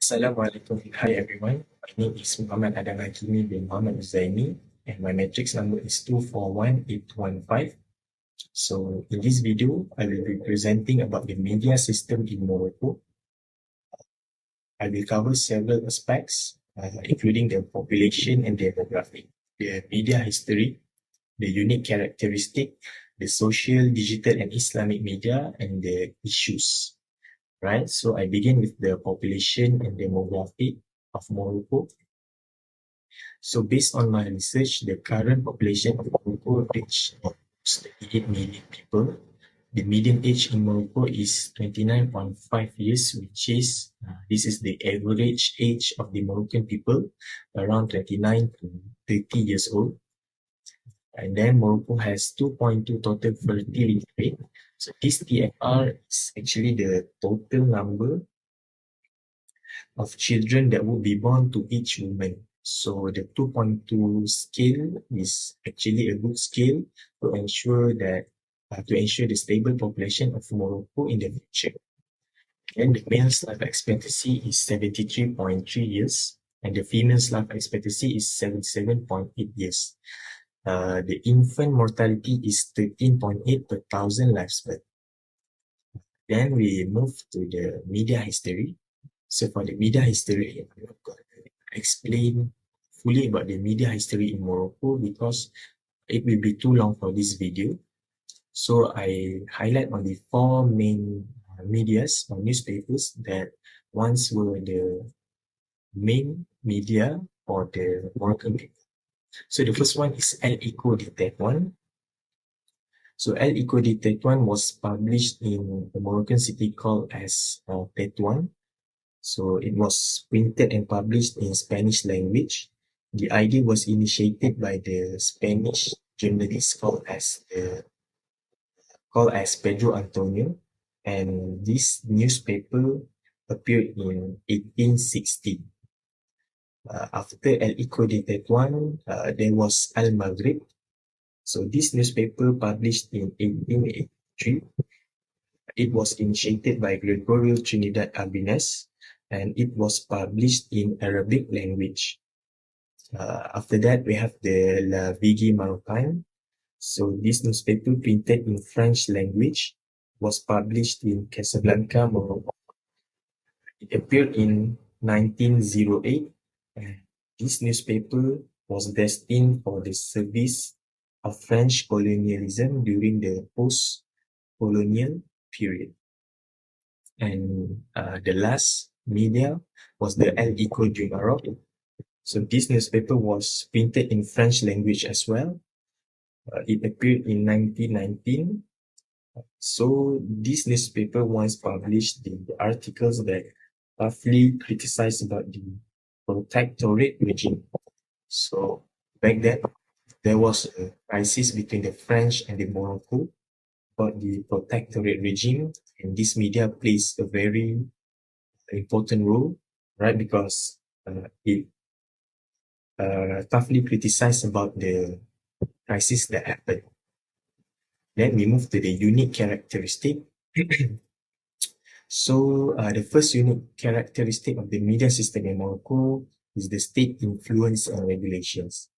Assalamualaikum. Hi everyone. My name is Muhammad Adam Hakimi bin Muhammad Zaini and my matrix number is 241815. So in this video, I will be presenting about the media system in Morocco. I will cover several aspects, including the population and demographic, the media history, the unique characteristic, the social, digital and Islamic media, and the issues. Right, so I begin with the population and demographic of Morocco. So based on my research, the current population of Morocco reached almost 38 million people. The median age in Morocco is 29.5 years, which is, this is the average age of the Moroccan people, around 29 to 30 years old. And then Morocco has 2.2 total fertility rate. So this TFR is actually the total number of children that would be born to each woman. So the 2.2 scale is actually a good scale to ensure the stable population of Morocco in the future. And the male's life expectancy is 73.3 years, and the female's life expectancy is 77.8 years. The infant mortality is 13.8 per thousand lifespan. Then we move to the media history. So for the media history, I'm not going to explain fully about the media history in Morocco because it will be too long for this video. So I highlight on the four main medias or newspapers that once were the main media for the Moroccan people. So the first one is El Eco de Tetuan. So El Eco de Tetuan was published in the Moroccan city called as Tetuan. So it was printed and published in Spanish language. The idea was initiated by the Spanish journalist called as Pedro Antonio, and this newspaper appeared in 1860. After El Eco de Tetuan, there was Al Maghrib. So this newspaper published in 1883. It was initiated by Gregorio Trinidad Albines, and it was published in Arabic language. After that, we have the La Vigie Marocaine. So this newspaper printed in French language was published in Casablanca, Morocco. It appeared in 1908, and this newspaper was destined for the service of French colonialism during the post-colonial period. And the last media was the El Eco du Maroc. So this newspaper was printed in French language as well. It appeared in 1919. So this newspaper once published the articles that roughly criticized about the protectorate regime. So back then, there was a crisis between the French and the Morocco about the protectorate regime, and this media plays a very important role, right? Because it toughly criticized about the crisis that happened. Then we move to the unique characteristic. So the first unique characteristic of the media system in Morocco is the state influence and regulations.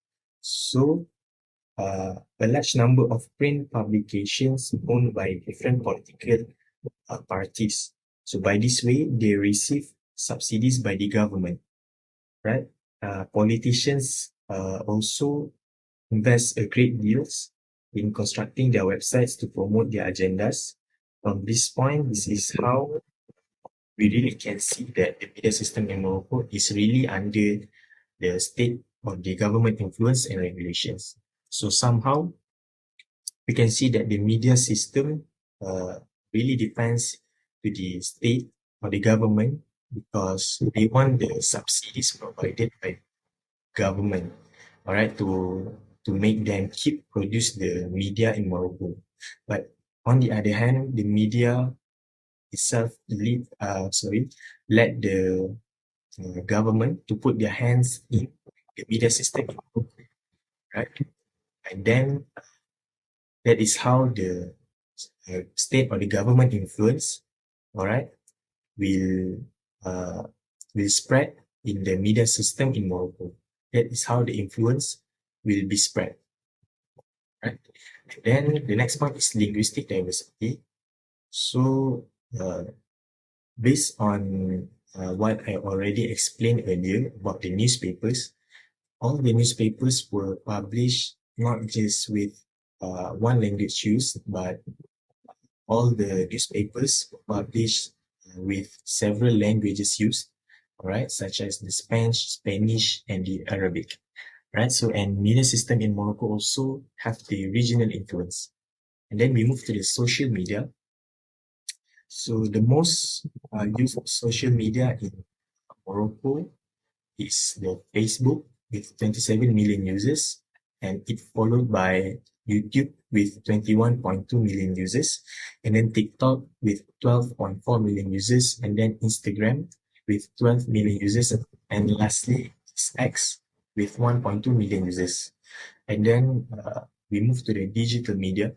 So a large number of print publications owned by different political parties. So by this way, they receive subsidies by the government, right? Politicians also invest a great deals in constructing their websites to promote their agendas. From this point, this is how we really can see that the media system in Morocco is really under the state or the government influence and regulations. So somehow we can see that the media system really depends to the state or the government because they want the subsidies provided by government, all right, to make them keep produce the media in Morocco. But on the other hand, the media itself let the government to put their hands in the media system, right? And then that is how the state or the government influence, all right, will will spread in the media system in Morocco. That is how the influence will be spread. Right? Then the next point is linguistic diversity. So based on what I already explained earlier about the newspapers, all the newspapers were published not just with one language used, but all the newspapers were published with several languages used, all right, such as the Spanish, and the Arabic, right? So, and media system in Morocco also have the regional influence. And then we move to the social media. So the most used social media in Morocco is the Facebook with 27 million users, and it followed by YouTube with 21.2 million users, and then TikTok with 12.4 million users, and then Instagram with 12 million users, and lastly is X with 1.2 million users. And then we move to the digital media.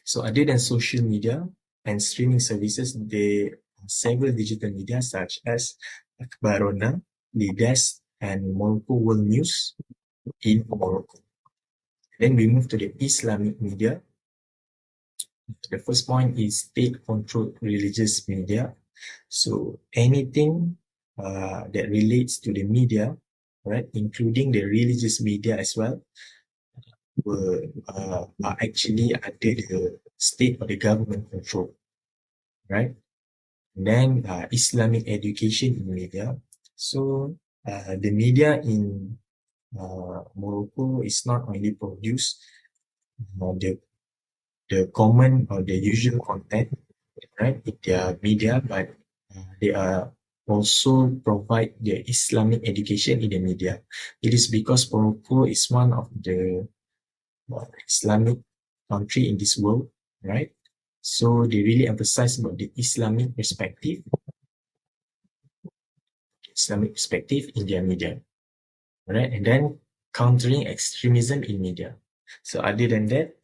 So other than social media and streaming services, there are several digital media such as Akbarona, Lides, and Morocco World News in Morocco. Then we move to the Islamic media. The first point is state-controlled religious media. So anything that relates to the media, right, including the religious media as well, are actually under the state or the government control, right? And then Islamic education in media. So the media in Morocco is not only produce the common or the usual content, right, in their media, but they are also provide the Islamic education in the media. It is because Morocco is one of the Islamic country in this world, right? So they really emphasize about the Islamic perspective in their media, right? And then countering extremism in media. So other than that,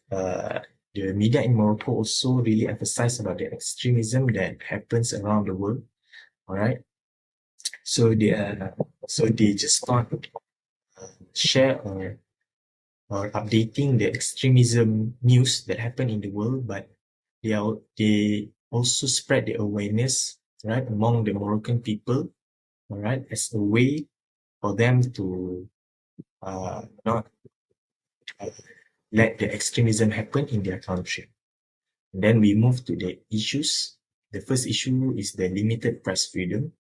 the media in Morocco also really emphasize about the extremism that happens around the world. All right. So they just not share or updating the extremism news that happen in the world, but they also spread the awareness, right, among the Moroccan people, all right, as a way for them to not let the extremism happen in their country. And then we move to the issues. The first issue is the limited press freedom.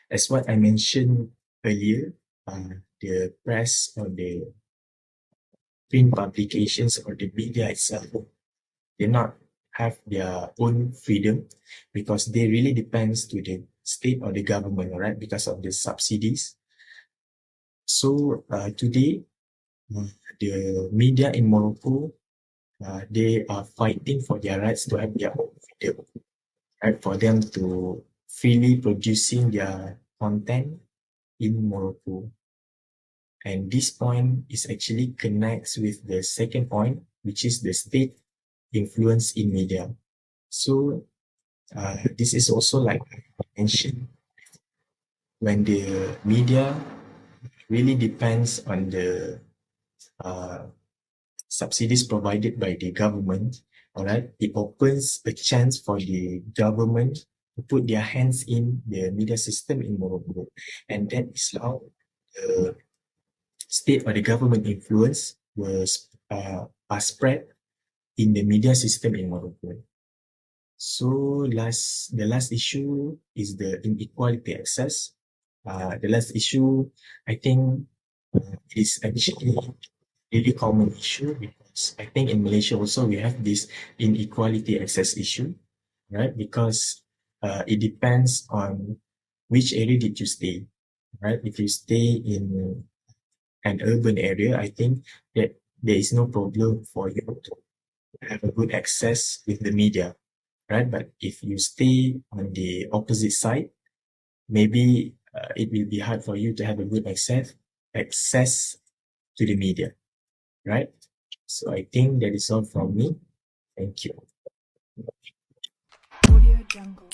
As what I mentioned earlier, the press or the print publications or the media itself, they not have their own freedom because they really depends to the state or the government, right? Because of the subsidies. So today, the media in Morocco, they are fighting for their rights to have their own freedom, right? For them to freely producing their content in Morocco. And this point is actually connects with the second point, which is the state influence in media. So this is also like I mentioned, when the media really depends on the uh, subsidies provided by the government, all right, it opens a chance for the government to put their hands in the media system in Morocco. And that is how the state or the government influence was are spread in the media system in Morocco. So the last issue is the inequality access. The last issue, I think, is actually really common issue because I think in Malaysia also we have this inequality access issue, right? Because it depends on which area did you stay, right? If you stay in an urban area, I think that there is no problem for you to have a good access with the media, right? But if you stay on the opposite side, maybe it will be hard for you to have a good access to the media, right? So I think that is all from me. Thank you. Audio Jungle.